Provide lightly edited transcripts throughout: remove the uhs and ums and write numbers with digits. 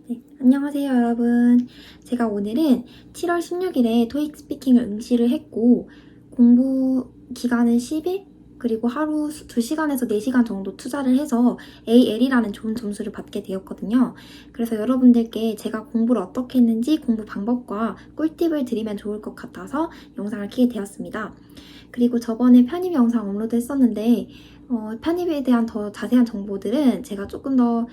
네, 안녕하세요 여러분. 제가 오늘은 7월 16일에 토익 스피킹을 응시를 했고 공부 기간은 10일 그리고 하루 2시간에서 4시간 정도 투자를 해서 AL이라는 좋은 점수를 받게 되었거든요. 그래서 여러분들께 제가 공부를 어떻게 했는지 공부 방법과 꿀팁을 드리면 좋을 것 같아서 영상을 켜게 되었습니다. 그리고 저번에 편입 영상 업로드 했었는데 편입에 대한 더 자세한 정보들은 제가 조금 더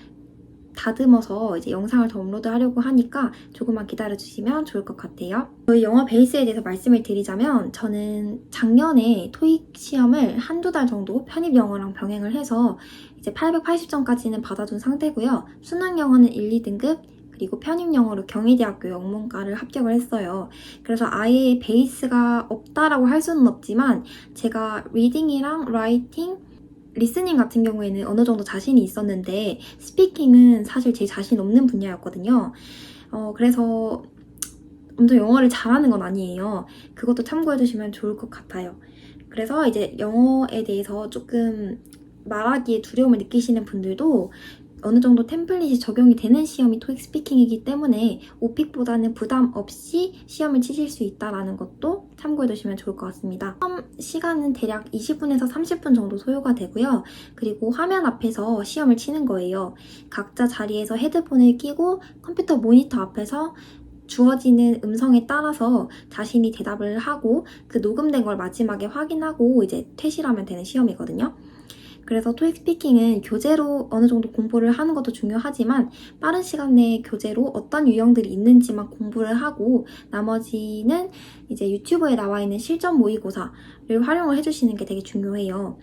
다듬어서 이제 영상을 더 업로드하려고 하니까 조금만 기다려주시면 좋을 것 같아요. 저희 영어 베이스에 대해서 말씀을 드리자면 저는 작년에 토익 시험을 한두 달 정도 편입 영어랑 병행을 해서 이제 880점까지는 받아둔 상태고요. 수능 영어는 1, 2등급 그리고 편입 영어로 경희대학교 영문과를 합격을 했어요. 그래서 아예 베이스가 없다라고 할 수는 없지만 제가 리딩이랑 라이팅 리스닝 같은 경우에는 어느 정도 자신이 있었는데 스피킹은 사실 제 자신 없는 분야였거든요. 그래서 엄청 영어를 잘하는 건 아니에요. 그것도 참고해주시면 좋을 것 같아요. 그래서 이제 영어에 대해서 조금 말하기에 두려움을 느끼시는 분들도 어느 정도 템플릿이 적용이 되는 시험이 토익 스피킹이기 때문에 오픽보다는 부담 없이 시험을 치실 수 있다는 것도 참고해 두시면 좋을 것 같습니다. 시험 시간은 대략 20분에서 30분 정도 소요가 되고요. 그리고 화면 앞에서 시험을 치는 거예요. 각자 자리에서 헤드폰을 끼고 컴퓨터 모니터 앞에서 주어지는 음성에 따라서 자신이 대답을 하고 그 녹음된 걸 마지막에 확인하고 이제 퇴실하면 되는 시험이거든요. 그래서 토익 스피킹은 교재로 어느 정도 공부를 하는 것도 중요하지만 빠른 시간 내에 교재로 어떤 유형들이 있는지만 공부를 하고 나머지는 이제 유튜브에 나와 있는 실전 모의고사를 활용을 해주시는 게 되게 중요해요.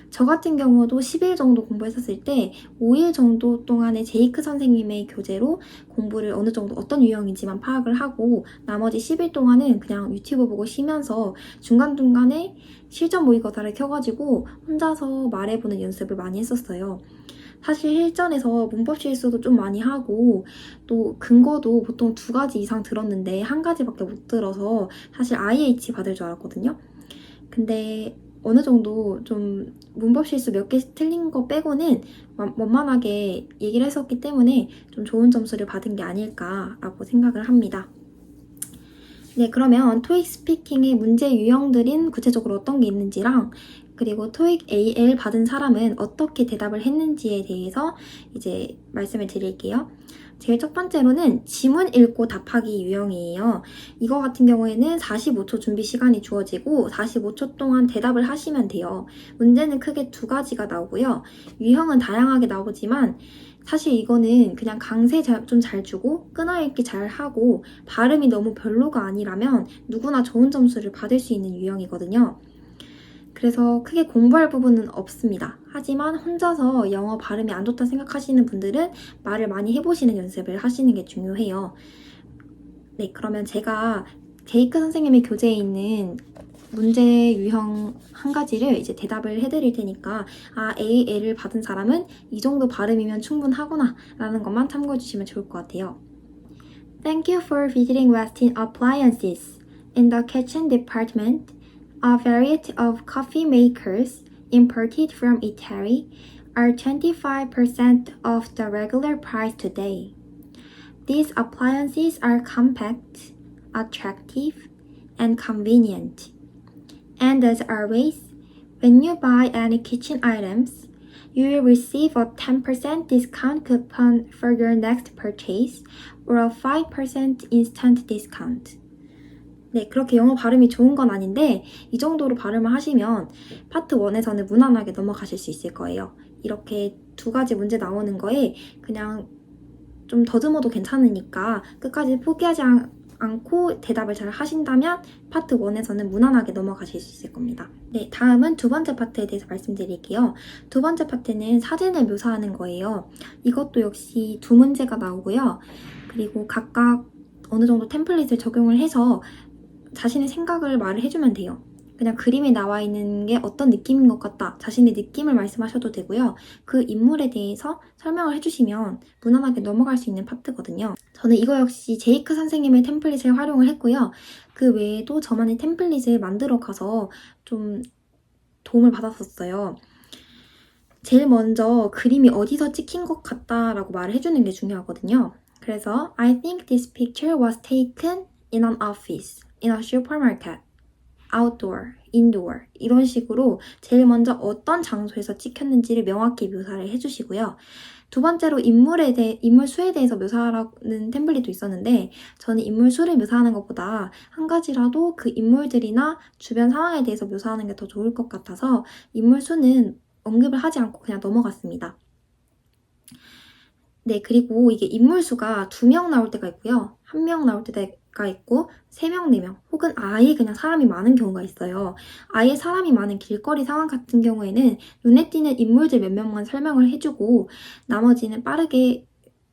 저 같은 경우도 10일 정도 공부했었을 때 5일 정도 동안의 제이크 선생님의 교재로 공부를 어느 정도 어떤 유형인지만 파악을 하고 나머지 10일 동안은 그냥 유튜브 보고 쉬면서 중간중간에 실전 모의고사를 켜가지고 혼자서 말해보는 연습을 많이 했었어요. 사실 실전에서 문법 실수도 좀 많이 하고 또 근거도 보통 2가지 이상 들었는데 1가지밖에 못 들어서 사실 IH 받을 줄 알았거든요. 근데 어느 정도 좀 문법 실수 몇 개 틀린 거 빼고는 원만하게 얘기를 했었기 때문에 좀 좋은 점수를 받은 게 아닐까라고 생각을 합니다. 네, 그러면 토익 스피킹의 문제 유형들인 구체적으로 어떤 게 있는지랑 그리고 토익 AL 받은 사람은 어떻게 대답을 했는지에 대해서 이제 말씀을 드릴게요. 제일 첫 번째로는 지문 읽고 답하기 유형이에요. 이거 같은 경우에는 45초 준비 시간이 주어지고 45초 동안 대답을 하시면 돼요. 문제는 크게 2가지가 나오고요. 유형은 다양하게 나오지만 사실 이거는 그냥 강세 좀 잘 주고 끊어읽기 잘 하고 발음이 너무 별로가 아니라면 누구나 좋은 점수를 받을 수 있는 유형이거든요. 그래서 크게 공부할 부분은 없습니다. 하지만 혼자서 영어 발음이 안 좋다 생각하시는 분들은 말을 많이 해보시는 연습을 하시는 게 중요해요. 네, 그러면 제가 제이크 선생님의 교재에 있는 문제 유형 1가지를 이제 대답을 해드릴 테니까 AL을 받은 사람은 이 정도 발음이면 충분하구나 라는 것만 참고해 주시면 좋을 것 같아요. Thank you for visiting Westin Appliances. In the kitchen department, a variety of coffee makers imported from Italy are 25% off the regular price today. These appliances are compact, attractive, and convenient. And as always, when you buy any kitchen items, you will receive a 10% discount coupon for your next purchase or a 5% instant discount. 네, 그렇게 영어 발음이 좋은 건 아닌데 이 정도로 발음을 하시면 파트 1에서는 무난하게 넘어가실 수 있을 거예요. 이렇게 2가지 문제 나오는 거에 그냥 좀 더듬어도 괜찮으니까 끝까지 포기하지 않고 대답을 잘 하신다면 파트 1에서는 무난하게 넘어가실 수 있을 겁니다. 네, 다음은 2번째 파트에 대해서 말씀드릴게요. 2번째 파트는 사진을 묘사하는 거예요. 이것도 역시 2문제가 나오고요. 그리고 각각 어느 정도 템플릿을 적용을 해서 자신의 생각을 말을 해주면 돼요. 그냥 그림에 나와 있는 게 어떤 느낌인 것 같다. 자신의 느낌을 말씀하셔도 되고요. 그 인물에 대해서 설명을 해주시면 무난하게 넘어갈 수 있는 파트거든요. 저는 이거 역시 제이크 선생님의 템플릿을 활용을 했고요. 그 외에도 저만의 템플릿을 만들어 가서 좀 도움을 받았었어요. 제일 먼저 그림이 어디서 찍힌 것 같다라고 말을 해주는 게 중요하거든요. 그래서 I think this picture was taken in an office, in a supermarket, outdoor, indoor 이런 식으로 제일 먼저 어떤 장소에서 찍혔는지를 명확히 묘사를 해주시고요. 두 번째로 인물 수에 대해서 묘사하는 템플릿도 있었는데 저는 인물 수를 묘사하는 것보다 한 가지라도 그 인물들이나 주변 상황에 대해서 묘사하는 게 더 좋을 것 같아서 인물 수는 언급을 하지 않고 그냥 넘어갔습니다. 네, 그리고 이게 인물 수가 2명 나올 때가 있고요. 1명 나올 때가 있고 3명, 4명 혹은 아예 그냥 사람이 많은 경우가 있어요. 아예 사람이 많은 길거리 상황 같은 경우에는 눈에 띄는 인물들 몇 명만 설명을 해주고 나머지는 빠르게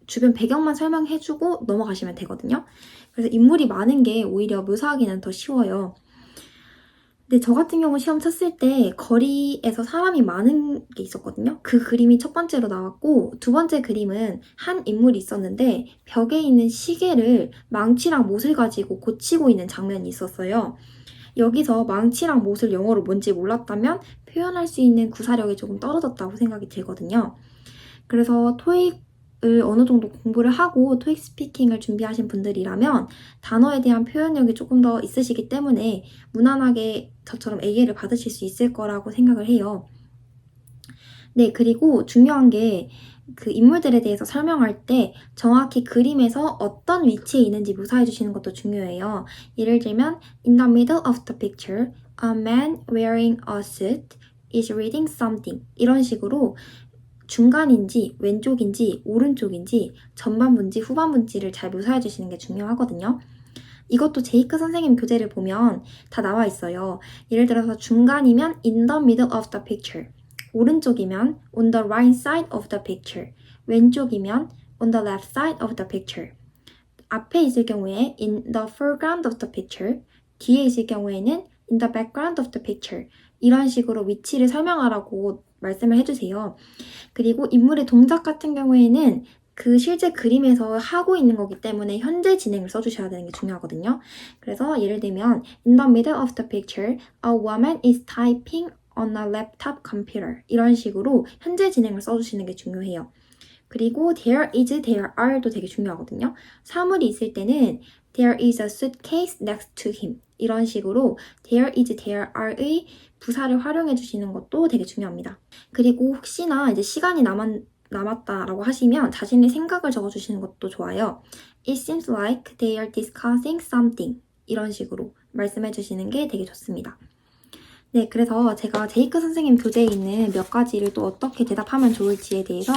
주변 배경만 설명해주고 넘어가시면 되거든요. 그래서 인물이 많은 게 오히려 묘사하기는 더 쉬워요. 근데 저 같은 경우 시험 쳤을 때 거리에서 사람이 많은 게 있었거든요. 그 그림이 첫 번째로 나왔고 두 번째 그림은 한 인물이 있었는데 벽에 있는 시계를 망치랑 못을 가지고 고치고 있는 장면이 있었어요. 여기서 망치랑 못을 영어로 뭔지 몰랐다면 표현할 수 있는 구사력이 조금 떨어졌다고 생각이 들거든요. 그래서 토익을 어느 정도 공부를 하고 토익 스피킹을 준비하신 분들이라면 단어에 대한 표현력이 조금 더 있으시기 때문에 무난하게 저처럼 A를 받으실 수 있을 거라고 생각을 해요. 네, 그리고 중요한 게 그 인물들에 대해서 설명할 때 정확히 그림에서 어떤 위치에 있는지 묘사해 주시는 것도 중요해요. 예를 들면 In the middle of the picture, a man wearing a suit is reading something 이런 식으로 중간인지 왼쪽인지 오른쪽인지 전반부인지 후반부인지를 잘 묘사해 주시는 게 중요하거든요. 이것도 제이크 선생님 교재를 보면 다 나와 있어요. 예를 들어서 중간이면 in the middle of the picture, 오른쪽이면 on the right side of the picture, 왼쪽이면 on the left side of the picture. 앞에 있을 경우에 in the foreground of the picture, 뒤에 있을 경우에는 in the background of the picture. 이런 식으로 위치를 설명하라고 말씀을 해주세요. 그리고 인물의 동작 같은 경우에는 그 실제 그림에서 하고 있는 거기 때문에 현재 진행을 써주셔야 되는 게 중요하거든요. 그래서 예를 들면 In the middle of the picture, a woman is typing on a laptop computer 이런 식으로 현재 진행을 써주시는 게 중요해요. 그리고 there is, there are도 되게 중요하거든요. 사물이 있을 때는 there is a suitcase next to him 이런 식으로 there is, there are의 부사를 활용해 주시는 것도 되게 중요합니다. 그리고 혹시나 이제 시간이 남았다라고 하시면 자신의 생각을 적어주시는 것도 좋아요. It seems like they are discussing something 이런 식으로 말씀해 주시는 게 되게 좋습니다. 네, 그래서 제가 제이크 선생님 교재에 있는 몇 가지를 또 어떻게 대답하면 좋을지에 대해서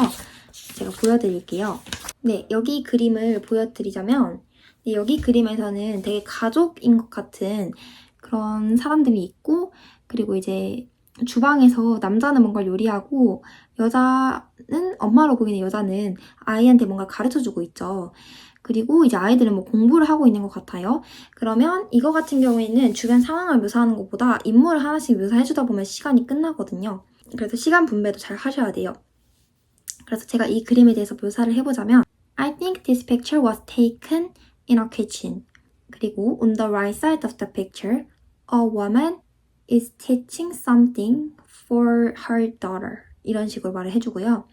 제가 보여드릴게요. 네, 여기 그림을 보여드리자면 네, 여기 그림에서는 되게 가족인 것 같은 그런 사람들이 있고 그리고 이제 주방에서 남자는 뭔가 요리하고 여자는 엄마로 보이는 여자는 아이한테 뭔가 가르쳐주고 있죠. 그리고 이제 아이들은 뭐 공부를 하고 있는 것 같아요. 그러면 이거 같은 경우에는 주변 상황을 묘사하는 것보다 인물을 하나씩 묘사해주다 보면 시간이 끝나거든요. 그래서 시간 분배도 잘 하셔야 돼요. 그래서 제가 이 그림에 대해서 묘사를 해보자면 I think this picture was taken in a kitchen. 그리고 on the right side of the picture, a woman is teaching something for her daughter. 이런 식으로 말을 해주고요.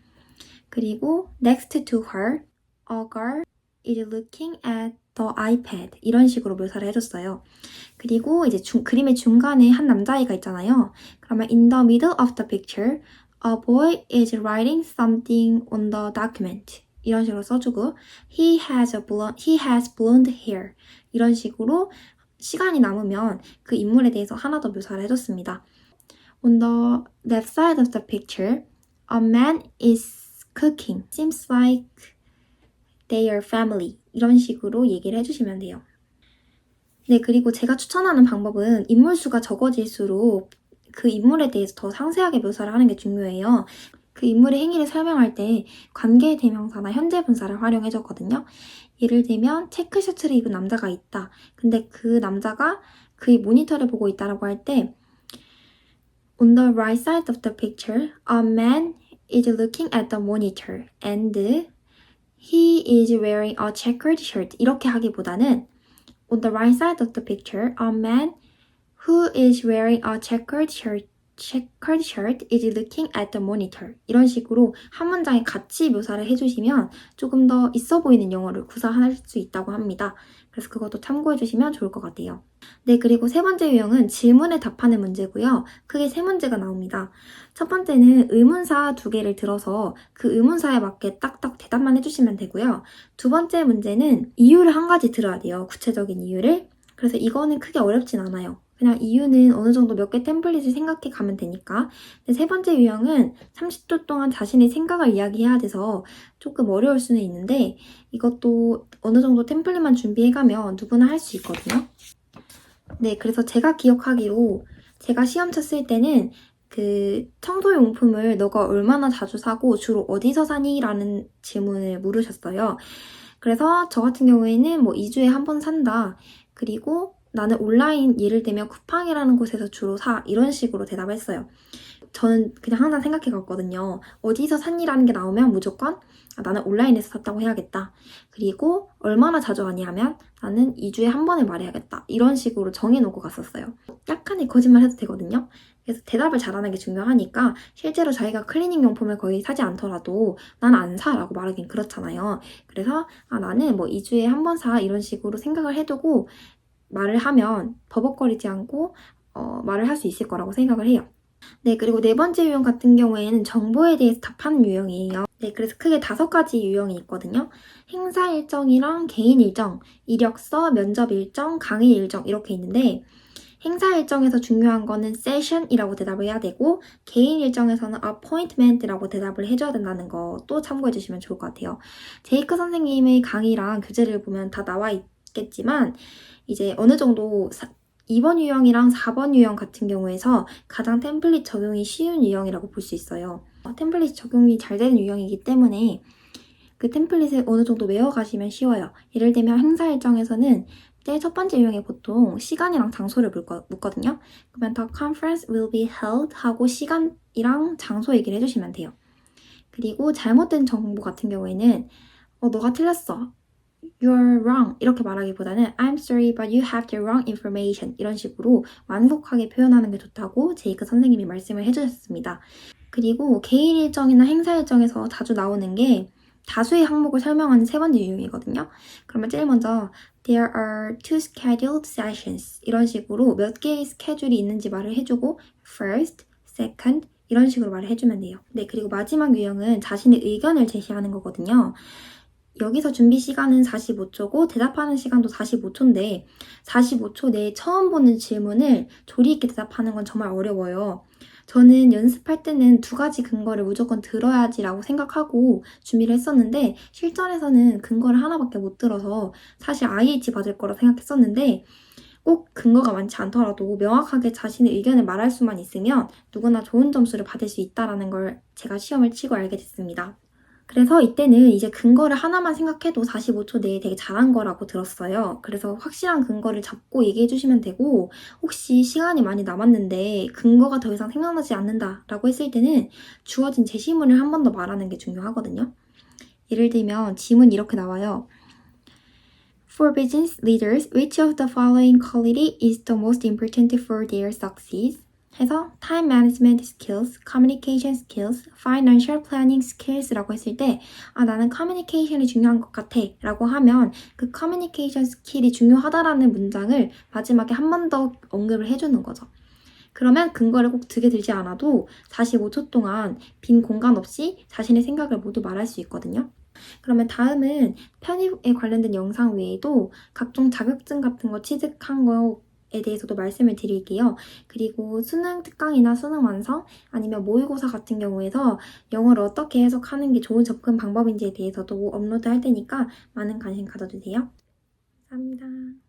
그리고 next to her, a girl is looking at the iPad. 이런 식으로 묘사를 해줬어요. 그리고 이제 그림의 중간에 한 남자아이가 있잖아요. 그러면 in the middle of the picture, a boy is writing something on the document. 이런 식으로 써주고 he has blonde hair. 이런 식으로 시간이 남으면 그 인물에 대해서 하나 더 묘사를 해줬습니다. On the left side of the picture, a man is cooking. Seems like they are family. 이런 식으로 얘기를 해주시면 돼요. 네, 그리고 제가 추천하는 방법은 인물 수가 적어질수록 그 인물에 대해서 더 상세하게 묘사를 하는 게 중요해요. 그 인물의 행위를 설명할 때 관계 대명사나 현재 분사를 활용해줬거든요. 예를 들면 체크셔츠를 입은 남자가 있다. 근데 그 남자가 그의 모니터를 보고 있다라고 할 때 On the right side of the picture, a man is looking at the monitor and he is wearing a checkered shirt. 이렇게 하기보다는 On the right side of the picture, a man who is wearing a checkered shirt Card chart is looking at the monitor. 이런 식으로 한 문장에 같이 묘사를 해주시면 조금 더 있어 보이는 영어를 구사할 수 있다고 합니다. 그래서 그것도 참고해주시면 좋을 것 같아요. 네, 그리고 세 번째 유형은 질문에 답하는 문제고요. 크게 세 문제가 나옵니다. 첫 번째는 의문사 2개를 들어서 그 의문사에 맞게 딱딱 대답만 해주시면 되고요. 두 번째 문제는 이유를 한 가지 들어야 돼요. 구체적인 이유를. 그래서 이거는 크게 어렵진 않아요. 그냥 이유는 어느 정도 몇 개 템플릿을 생각해 가면 되니까. 근데 세 번째 유형은 30초 동안 자신의 생각을 이야기해야 돼서 조금 어려울 수는 있는데 이것도 어느 정도 템플릿만 준비해가면 누구나 할 수 있거든요. 네, 그래서 제가 기억하기로 제가 시험 쳤을 때는 그 청소용품을 너가 얼마나 자주 사고 주로 어디서 사니? 라는 질문을 물으셨어요. 그래서 저 같은 경우에는 뭐 2주에 한 번 산다. 그리고 나는 온라인 예를 들면 쿠팡이라는 곳에서 주로 사. 이런 식으로 대답했어요. 저는 그냥 항상 생각해 갔거든요. 어디서 샀니라는 게 나오면 무조건 나는 온라인에서 샀다고 해야겠다. 그리고 얼마나 자주 하니 하면 나는 2주에 한 번을 말해야겠다. 이런 식으로 정해놓고 갔었어요. 약간의 거짓말 해도 되거든요. 그래서 대답을 잘하는 게 중요하니까 실제로 자기가 클리닝 용품을 거의 사지 않더라도 난 안 사 라고 말하긴 그렇잖아요. 그래서 나는 뭐 2주에 한 번 사 이런 식으로 생각을 해두고 말을 하면 버벅거리지 않고 말을 할 수 있을 거라고 생각을 해요. 네, 그리고 네 번째 유형 같은 경우에는 정보에 대해서 답하는 유형이에요. 네, 그래서 크게 5가지 유형이 있거든요. 행사 일정이랑 개인 일정, 이력서, 면접 일정, 강의 일정 이렇게 있는데 행사 일정에서 중요한 거는 세션이라고 대답을 해야 되고 개인 일정에서는 appointment라고 대답을 해줘야 된다는 것도 참고해 주시면 좋을 것 같아요. 제이크 선생님의 강의랑 교재를 보면 다 나와 있겠지만 이제 어느 정도 2번 유형이랑 4번 유형 같은 경우에서 가장 템플릿 적용이 쉬운 유형이라고 볼 수 있어요. 템플릿 적용이 잘 되는 유형이기 때문에 그 템플릿을 어느 정도 외워가시면 쉬워요. 예를 들면 행사 일정에서는 제일 첫 번째 유형에 보통 시간이랑 장소를 묻거든요. 그러면 the conference will be held 하고 시간이랑 장소 얘기를 해주시면 돼요. 그리고 잘못된 정보 같은 경우에는 너가 틀렸어. You're wrong 이렇게 말하기보다는 I'm sorry but you have the wrong information 이런 식으로 완곡하게 표현하는 게 좋다고 제이크 선생님이 말씀을 해주셨습니다. 그리고 개인 일정이나 행사 일정에서 자주 나오는 게 다수의 항목을 설명하는 세 번째 유형이거든요. 그러면 제일 먼저 There are 2 scheduled sessions 이런 식으로 몇 개의 스케줄이 있는지 말을 해주고 First, Second 이런 식으로 말을 해주면 돼요. 네, 그리고 마지막 유형은 자신의 의견을 제시하는 거거든요. 여기서 준비 시간은 45초고 대답하는 시간도 45초인데 45초 내에 처음 보는 질문을 조리 있게 대답하는 건 정말 어려워요. 저는 연습할 때는 2가지 근거를 무조건 들어야지라고 생각하고 준비를 했었는데 실전에서는 근거를 하나밖에 못 들어서 사실 IH 받을 거라 생각했었는데 꼭 근거가 많지 않더라도 명확하게 자신의 의견을 말할 수만 있으면 누구나 좋은 점수를 받을 수 있다는 걸 제가 시험을 치고 알게 됐습니다. 그래서 이때는 이제 근거를 하나만 생각해도 45초 내에 되게 잘한 거라고 들었어요. 그래서 확실한 근거를 잡고 얘기해 주시면 되고 혹시 시간이 많이 남았는데 근거가 더 이상 생각나지 않는다라고 했을 때는 주어진 제시문을 한 번 더 말하는 게 중요하거든요. 예를 들면 지문이 이렇게 나와요. For business leaders, which of the following quality is the most important for their success? 해서 time management skills, communication skills, financial planning skills라고 했을 때 나는 커뮤니케이션이 중요한 것 같아 라고 하면 그 커뮤니케이션 스킬이 중요하다라는 문장을 마지막에 한 번 더 언급을 해주는 거죠. 그러면 근거를 꼭 두개 들지 않아도 45초 동안 빈 공간 없이 자신의 생각을 모두 말할 수 있거든요. 그러면 다음은 편입에 관련된 영상 외에도 각종 자격증 같은 거 취득한 거에 대해서도 말씀을 드릴게요. 그리고 수능 특강이나 수능 완성 아니면 모의고사 같은 경우에서 영어를 어떻게 해석하는 게 좋은 접근 방법인지에 대해서도 업로드 할 테니까 많은 관심 가져주세요. 감사합니다.